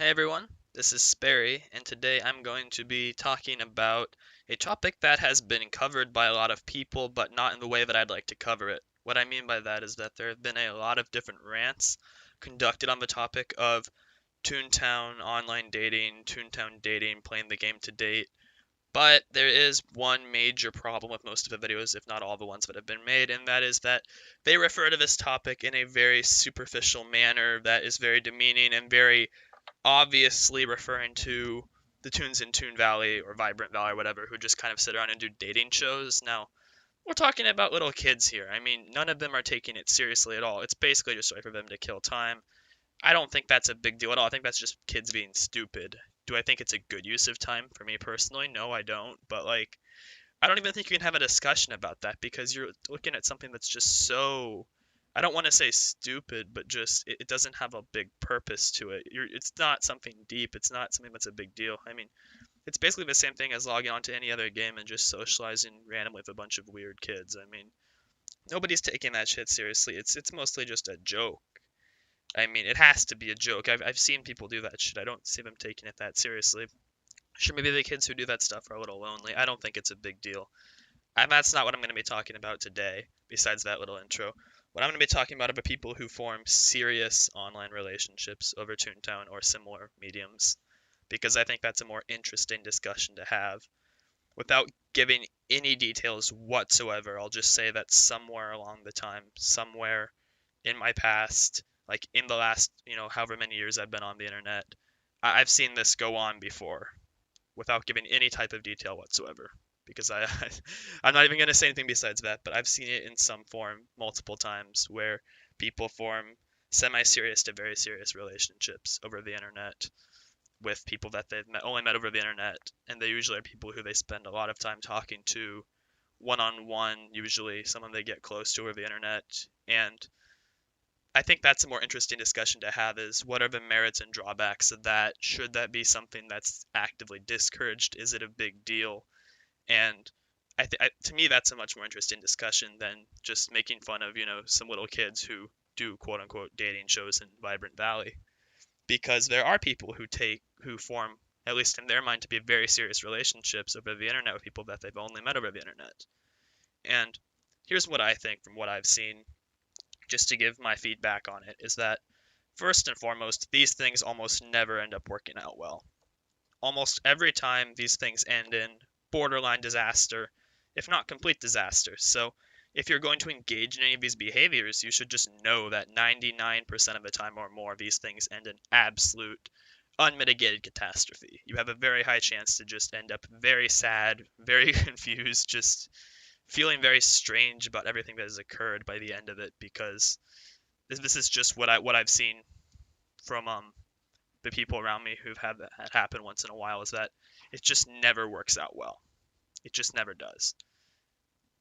Hey everyone, this is Sperry, and today I'm going to be talking about a topic that has been covered by a lot of people, but not in the way that I'd like to cover it. What I mean by that is that there have been a lot of different rants conducted on the topic of Toontown online dating, Toontown dating, playing the game to date, but there is one major problem with most of the videos, if not all the ones that have been made, and that is that they refer to this topic in a very superficial manner that is very demeaning and very obviously referring to the Tunes in Toon Valley or Vibrant Valley or whatever, who just kind of sit around and do dating shows. Now, we're talking about little kids here. I mean, none of them are taking it seriously at all. It's basically just a way for them to kill time. I don't think that's a big deal at all. I think that's just kids being stupid. Do I think it's a good use of time for me personally? No, I don't. But like, I don't even think you can have a discussion about that because you're looking at something that's just so, I don't want to say stupid, but just it doesn't have a big purpose to it. It's not something deep. It's not something that's a big deal. I mean, it's basically the same thing as logging on to any other game and just socializing randomly with a bunch of weird kids. I mean, nobody's taking that shit seriously. It's mostly just a joke. I mean, it has to be a joke. I've seen people do that shit. I don't see them taking it that seriously. Sure, maybe the kids who do that stuff are a little lonely. I don't think it's a big deal. And that's not what I'm going to be talking about today, besides that little intro. What I'm going to be talking about are the people who form serious online relationships over Toontown or similar mediums, because I think that's a more interesting discussion to have. Without giving any details whatsoever, I'll just say that somewhere along the time, somewhere in my past, like in the last, however many years I've been on the internet, I've seen this go on before without giving any type of detail whatsoever because I'm not even going to say anything besides that, but I've seen it in some form multiple times where people form semi-serious to very serious relationships over the internet with people that only met over the internet, and they usually are people who they spend a lot of time talking to one-on-one, usually someone they get close to over the internet. And I think that's a more interesting discussion to have is what are the merits and drawbacks of that? Should that be something that's actively discouraged? Is it a big deal? And to me, that's a much more interesting discussion than just making fun of, some little kids who do quote unquote dating shows in Vibrant Valley. Because there are people who form, at least in their mind, to be very serious relationships over the internet with people that they've only met over the internet. And here's what I think from what I've seen, just to give my feedback on it, is that first and foremost, these things almost never end up working out well. Almost every time these things end in borderline disaster, if not complete disaster. So if you're going to engage in any of these behaviors, you should just know that 99% of the time or more, these things end in absolute, unmitigated catastrophe. You have a very high chance to just end up very sad, very confused, just feeling very strange about everything that has occurred by the end of it because this is just what I've seen from the people around me who've had that happen once in a while is that it just never works out well. It just never does.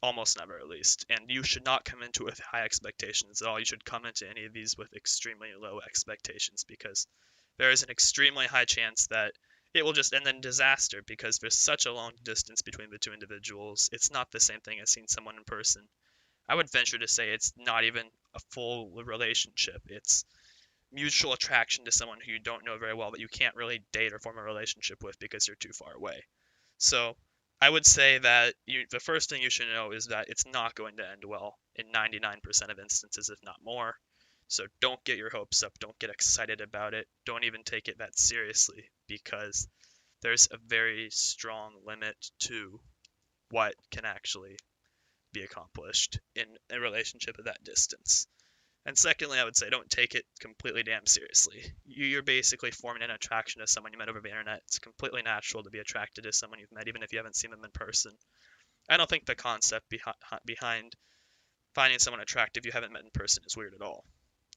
Almost never, at least. And you should not come into it with high expectations at all. You should come into any of these with extremely low expectations because there is an extremely high chance that it will just end in disaster because there's such a long distance between the two individuals. It's not the same thing as seeing someone in person. I would venture to say it's not even a full relationship. It's mutual attraction to someone who you don't know very well that you can't really date or form a relationship with because you're too far away. So I would say that the first thing you should know is that it's not going to end well in 99% of instances, if not more. So don't get your hopes up. Don't get excited about it. Don't even take it that seriously because there's a very strong limit to what can actually be accomplished in a relationship at that distance. And secondly, I would say don't take it completely damn seriously. You're basically forming an attraction to someone you met over the internet. It's completely natural to be attracted to someone you've met, even if you haven't seen them in person. I don't think the concept behind finding someone attractive you haven't met in person is weird at all.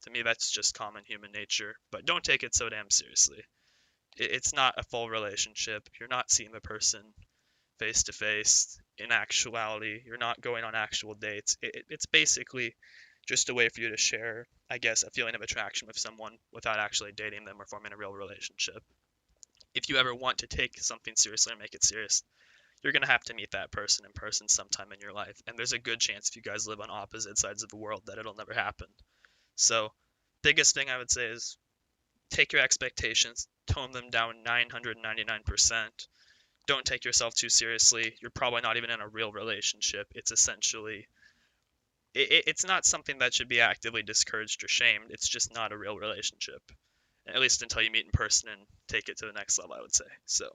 To me, that's just common human nature. But don't take it so damn seriously. It's not a full relationship. You're not seeing the person face to face. In actuality, you're not going on actual dates. It's basically just a way for you to share, I guess, a feeling of attraction with someone without actually dating them or forming a real relationship. If you ever want to take something seriously and make it serious, you're going to have to meet that person in person sometime in your life. And there's a good chance if you guys live on opposite sides of the world that it'll never happen. So, biggest thing I would say is take your expectations tone them down 999%. Don't take yourself too seriously. You're probably not even in a real relationship. It's essentially, it's not something that should be actively discouraged or shamed. It's just not a real relationship, at least until you meet in person and take it to the next level, I would say. So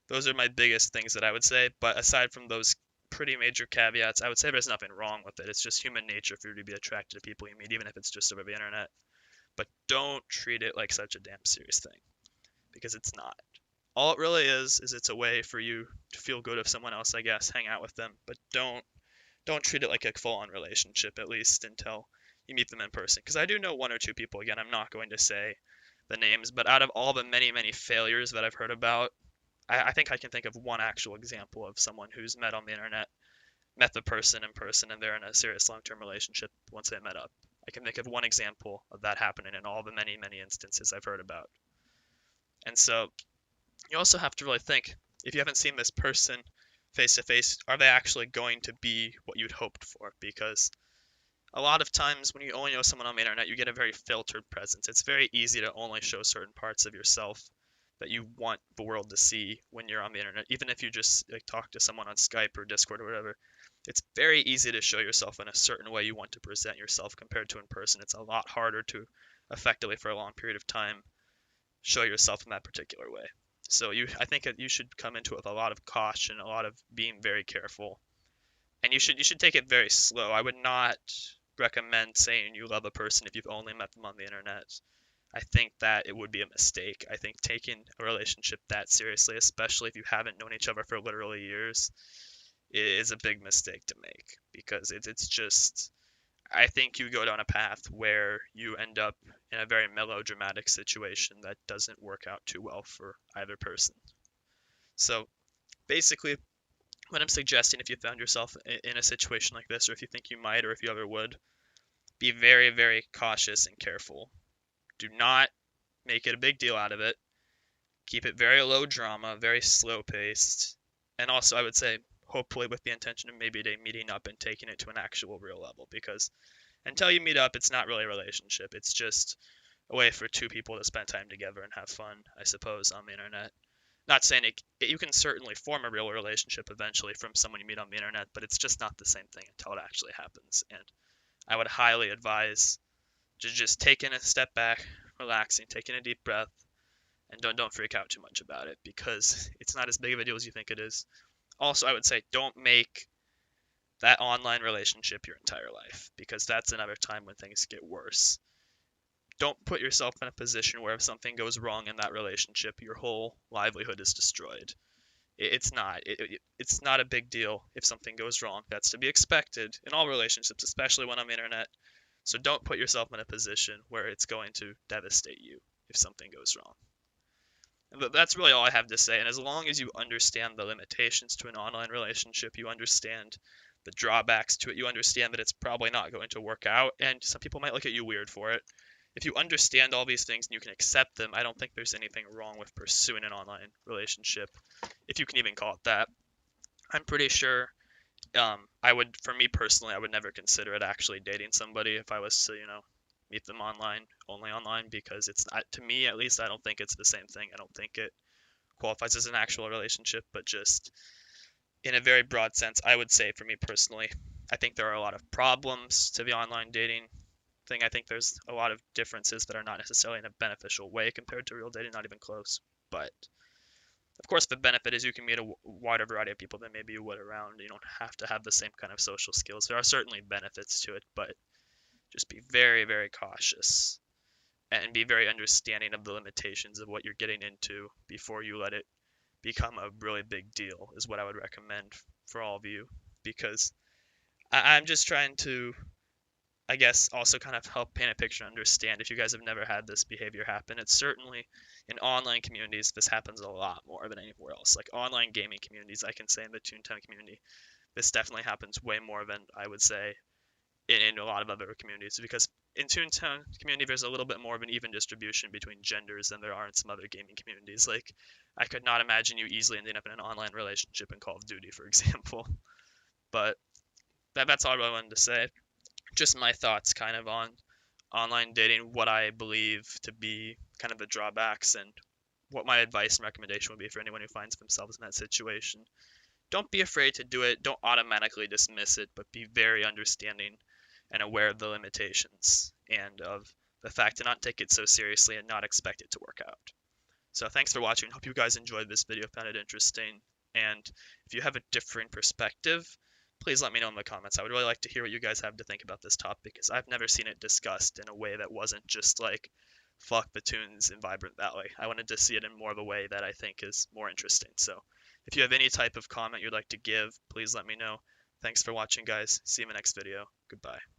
those are my biggest things that I would say. But aside from those pretty major caveats, I would say there's nothing wrong with it. It's just human nature for you to be attracted to people you meet, even if it's just over the internet. But don't treat it like such a damn serious thing, because it's not. All it really is it's a way for you to feel good of someone else, I guess, hang out with them, but don't treat it like a full-on relationship, at least until you meet them in person. Because I do know one or two people, again, I'm not going to say the names, but out of all the many, many failures that I've heard about, I think I can think of one actual example of someone who's met on the internet, met the person in person, and they're in a serious long-term relationship once they met up. I can think of one example of that happening in all the many, many instances I've heard about. And so you also have to really think, if you haven't seen this person face to face, are they actually going to be what you'd hoped for? Because a lot of times when you only know someone on the internet, you get a very filtered presence. It's very easy to only show certain parts of yourself that you want the world to see when you're on the internet. Even if you just like talk to someone on Skype or Discord or whatever, it's very easy to show yourself in a certain way you want to present yourself compared to in person. It's a lot harder to effectively, for a long period of time, show yourself in that particular way. So I think that you should come into it with a lot of caution, a lot of being very careful, and you should take it very slow. I would not recommend saying you love a person if you've only met them on the internet. I think that it would be a mistake. I think taking a relationship that seriously, especially if you haven't known each other for literally years, is a big mistake to make, because it's just, I think you go down a path where you end up in a very melodramatic situation that doesn't work out too well for either person. So basically, what I'm suggesting, if you found yourself in a situation like this, or if you think you might, or if you ever would, be very, very cautious and careful. Do not make it a big deal out of it. Keep it very low drama, very slow paced. And also, I would say, hopefully with the intention of maybe meeting up and taking it to an actual real level, because until you meet up, it's not really a relationship. It's just a way for two people to spend time together and have fun, I suppose, on the internet. Not saying you can certainly form a real relationship eventually from someone you meet on the internet, but it's just not the same thing until it actually happens. And I would highly advise just taking a step back, relaxing, taking a deep breath, and don't freak out too much about it, because it's not as big of a deal as you think it is. Also, I would say don't make that online relationship your entire life, because that's another time when things get worse. Don't put yourself in a position where if something goes wrong in that relationship, your whole livelihood is destroyed. It's not a big deal if something goes wrong. That's to be expected in all relationships, especially when on the internet. So don't put yourself in a position where it's going to devastate you if something goes wrong. And that's really all I have to say. And as long as you understand the limitations to an online relationship, you understand the drawbacks to it, you understand that it's probably not going to work out, and some people might look at you weird for it. If you understand all these things and you can accept them, I don't think there's anything wrong with pursuing an online relationship, if you can even call it that. I'm pretty sure for me personally, I would never consider it actually dating somebody if I was to, meet them only online, because it's not, to me at least, I don't think it's the same thing. I don't think it qualifies as an actual relationship, but just in a very broad sense, I would say for me personally, I think there are a lot of problems to the online dating thing. I think there's a lot of differences that are not necessarily in a beneficial way compared to real dating, not even close. But of course, the benefit is you can meet a wider variety of people than maybe you would around. You don't have to have the same kind of social skills. There are certainly benefits to it, but just be very, very cautious and be very understanding of the limitations of what you're getting into before you let it become a really big deal, is what I would recommend for all of you. Because I'm just trying to, I guess, also kind of help paint a picture and understand, if you guys have never had this behavior happen. It's certainly in online communities, this happens a lot more than anywhere else. Like online gaming communities, I can say in the Toontown community, this definitely happens way more than I would say in a lot of other communities, because in Toontown community, there's a little bit more of an even distribution between genders than there are in some other gaming communities. Like, I could not imagine you easily ending up in an online relationship in Call of Duty, for example. But that's all I really wanted to say. Just my thoughts kind of on online dating, what I believe to be kind of the drawbacks, and what my advice and recommendation would be for anyone who finds themselves in that situation. Don't be afraid to do it. Don't automatically dismiss it, but be very understanding and aware of the limitations and of the fact to not take it so seriously and not expect it to work out. So thanks for watching. Hope you guys enjoyed this video, found it interesting. And if you have a different perspective, please let me know in the comments. I would really like to hear what you guys have to think about this topic, because I've never seen it discussed in a way that wasn't just like, fuck the tunes in Vibrant Valley. I wanted to see it in more of a way that I think is more interesting. So if you have any type of comment you'd like to give, please let me know. Thanks for watching, guys. See you in the next video. Goodbye.